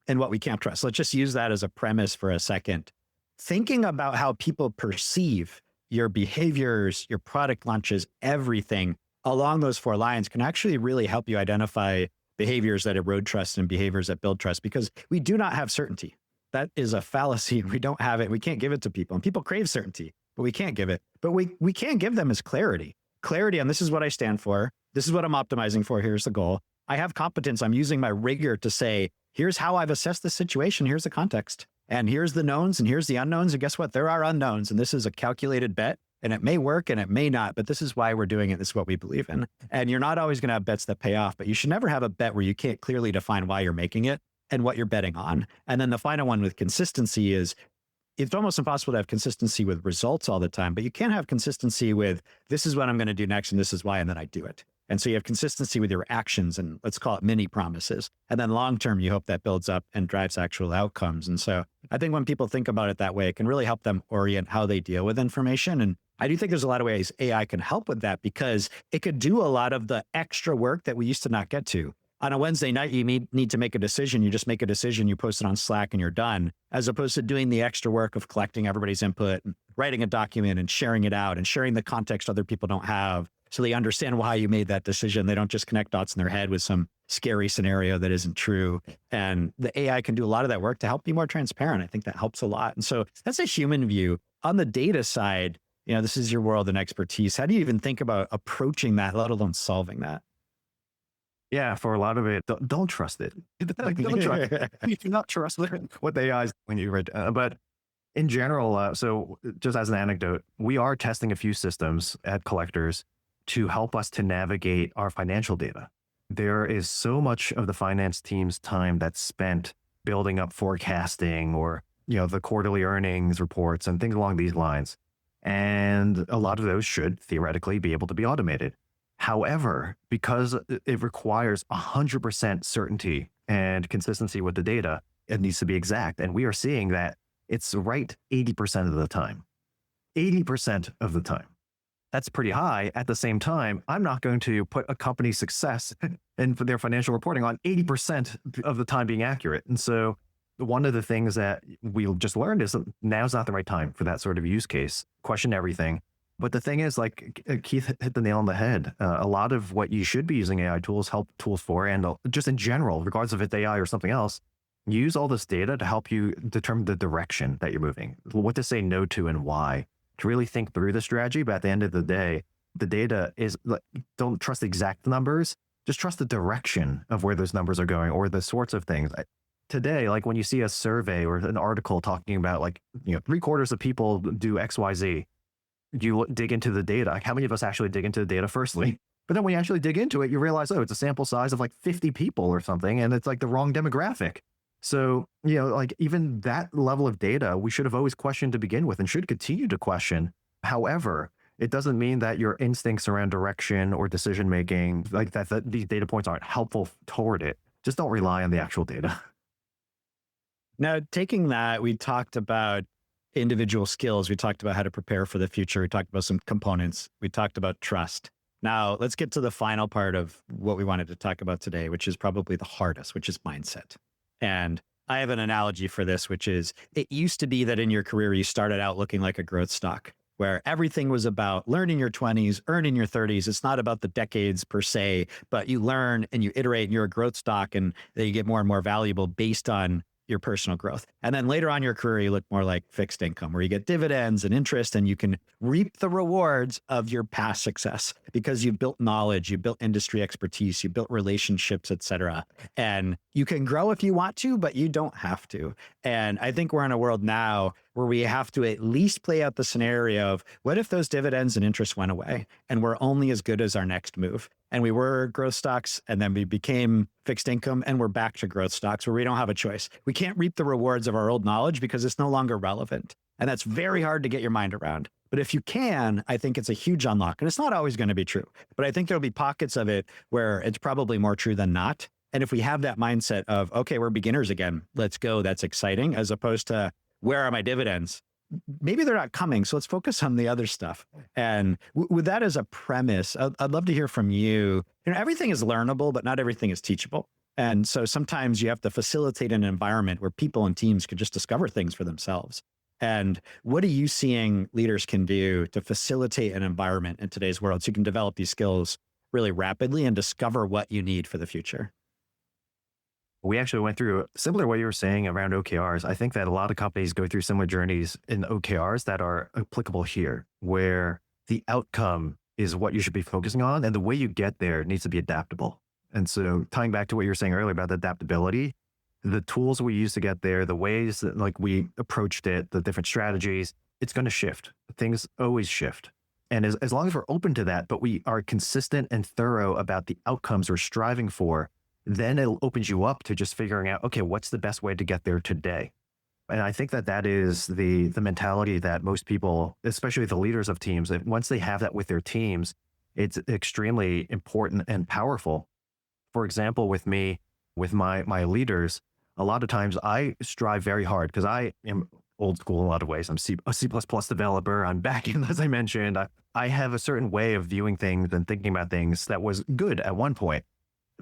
S2: and what we can't trust. Let's just use that as a premise for a second. Thinking about how people perceive your behaviors, your product launches, everything along those 4 lines can actually really help you identify behaviors that erode trust and behaviors that build trust, because we do not have certainty. That is a fallacy. We don't have it. We can't give it to people. And people crave certainty, but we can't give it. But we can give them as clarity. Clarity on this is what I stand for. This is what I'm optimizing for. Here's the goal. I have competence. I'm using my rigor to say, here's how I've assessed the situation. Here's the context. And here's the knowns and here's the unknowns. And guess what? There are unknowns. And this is a calculated bet. And it may work and it may not, but this is why we're doing it. This is what we believe in. And you're not always going to have bets that pay off, but you should never have a bet where you can't clearly define why you're making it and what you're betting on. And then the final one with consistency is it's almost impossible to have consistency with results all the time, but you can have consistency with this is what I'm going to do next and this is why, and then I do it. And so you have consistency with your actions and let's call it mini promises. And then long-term, you hope that builds up and drives actual outcomes. And so I think when people think about it that way, it can really help them orient how they deal with information. And I do think there's a lot of ways AI can help with that because it could do a lot of the extra work that we used to not get to. On a Wednesday night, you need to make a decision. You just make a decision, you post it on Slack and you're done, as opposed to doing the extra work of collecting everybody's input and writing a document and sharing it out and sharing the context other people don't have. So they understand why you made that decision. They don't just connect dots in their head with some scary scenario that isn't true. And the AI can do a lot of that work to help be more transparent. I think that helps a lot. And so that's a human view. On the data side, this is your world and expertise. How do you even think about approaching that, let alone solving that?
S3: Yeah, for a lot of it, don't trust it. Don't trust it. You do not trust what the AI is when you read. But in general, so just as an anecdote, we are testing a few systems at Collectors to help us to navigate our financial data. There is so much of the finance team's time that's spent building up forecasting or, the quarterly earnings reports and things along these lines. And a lot of those should theoretically be able to be automated. However, because it requires 100% certainty and consistency with the data, it needs to be exact. And we are seeing that it's right 80% of the time. 80% of the time. That's pretty high. At the same time, I'm not going to put a company's success and their financial reporting on 80% of the time being accurate. And so one of the things that we just learned is that now's not the right time for that sort of use case. Question everything. But the thing is, like Keith hit the nail on the head. A lot of what you should be using AI tools, help tools for, and just in general, regardless if it's AI or something else, use all this data to help you determine the direction that you're moving, what to say no to and why, to really think through the strategy. But at the end of the day, the data is, don't trust the exact numbers, just trust the direction of where those numbers are going or the sorts of things. Today, like when you see a survey or an article talking about 3/4 of people do X, Y, Z, you dig into the data. Like how many of us actually dig into the data firstly? But then when you actually dig into it, you realize, it's a sample size of 50 people or something. And it's the wrong demographic. So, like even that level of data, we should have always questioned to begin with and should continue to question. However, it doesn't mean that your instincts around direction or decision making, like that these data points aren't helpful toward it. Just don't rely on the actual data.
S2: Now, taking that, we talked about individual skills. We talked about how to prepare for the future. We talked about some components. We talked about trust. Now, let's get to the final part of what we wanted to talk about today, which is probably the hardest, which is mindset. And I have an analogy for this, which is it used to be that in your career, you started out looking like a growth stock, where everything was about learning your 20s, earning your 30s. It's not about the decades per se, but you learn and you iterate and you're a growth stock and then you get more and more valuable based on your personal growth. And then later on in your career, you look more like fixed income, where you get dividends and interest and you can reap the rewards of your past success because you've built knowledge, you built industry expertise, you built relationships, et cetera. And you can grow if you want to, but you don't have to. And I think we're in a world now where we have to at least play out the scenario of what if those dividends and interest went away and we're only as good as our next move? And we were growth stocks and then we became fixed income and we're back to growth stocks where we don't have a choice. We can't reap the rewards of our old knowledge because it's no longer relevant. And that's very hard to get your mind around. But if you can, I think it's a huge unlock. And it's not always going to be true, but I think there'll be pockets of it where it's probably more true than not. And if we have that mindset of, okay, we're beginners again, let's go, that's exciting, as opposed to where are my dividends? Maybe they're not coming. So let's focus on the other stuff. And with that as a premise, I'd love to hear from you. Everything is learnable, but not everything is teachable. And so sometimes you have to facilitate an environment where people and teams can just discover things for themselves. And what are you seeing leaders can do to facilitate an environment in today's world so you can develop these skills really rapidly and discover what you need for the future?
S3: We actually went through similar to what you were saying around OKRs. I think that a lot of companies go through similar journeys in OKRs that are applicable here, where the outcome is what you should be focusing on. And the way you get there needs to be adaptable. And so tying back to what you were saying earlier about adaptability, the tools we use to get there, the ways that like we approached it, the different strategies, it's going to shift. Things always shift. And as long as we're open to that, but we are consistent and thorough about the outcomes we're striving for, then it opens you up to just figuring out, okay, what's the best way to get there today? And I think that that is the mentality that most people, especially the leaders of teams, once they have that with their teams, it's extremely important and powerful. For example, with me, with my leaders, a lot of times I strive very hard because I am old school in a lot of ways. I'm a C++ developer. I'm back-end, as I mentioned. I have a certain way of viewing things and thinking about things that was good at one point.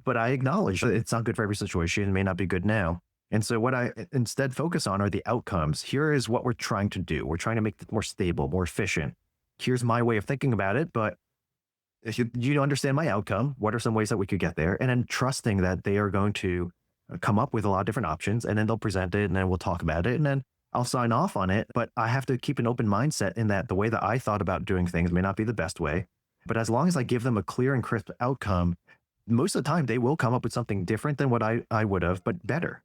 S3: But I acknowledge that it's not good for every situation. It may not be good now. And so what I instead focus on are the outcomes. Here is what we're trying to do. We're trying to make it more stable, more efficient. Here's my way of thinking about it. But if you understand my outcome, what are some ways that we could get there? And then trusting that they are going to come up with a lot of different options, and then they'll present it, and then we'll talk about it, and then I'll sign off on it. But I have to keep an open mindset in that the way that I thought about doing things may not be the best way. But as long as I give them a clear and crisp outcome, most of the time they will come up with something different than what I would have, but better.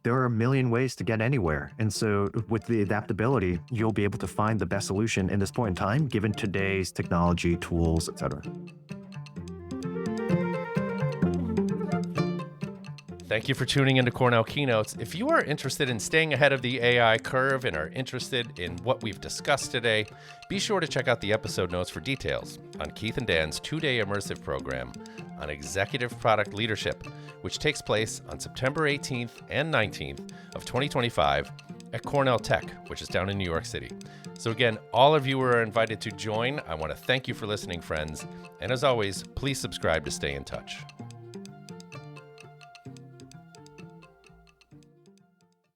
S3: There are a million ways to get anywhere. And so with the adaptability, you'll be able to find the best solution in this point in time, given today's technology, tools, et cetera.
S1: Thank you for tuning into Cornell Keynotes. If you are interested in staying ahead of the AI curve and are interested in what we've discussed today, be sure to check out the episode notes for details on Keith and Dan's 2-day immersive program on executive product leadership, which takes place on September 18th and 19th of 2025 at Cornell Tech, which is down in New York City. So again, all of you are invited to join. I want to thank you for listening, friends. And as always, please subscribe to stay in touch.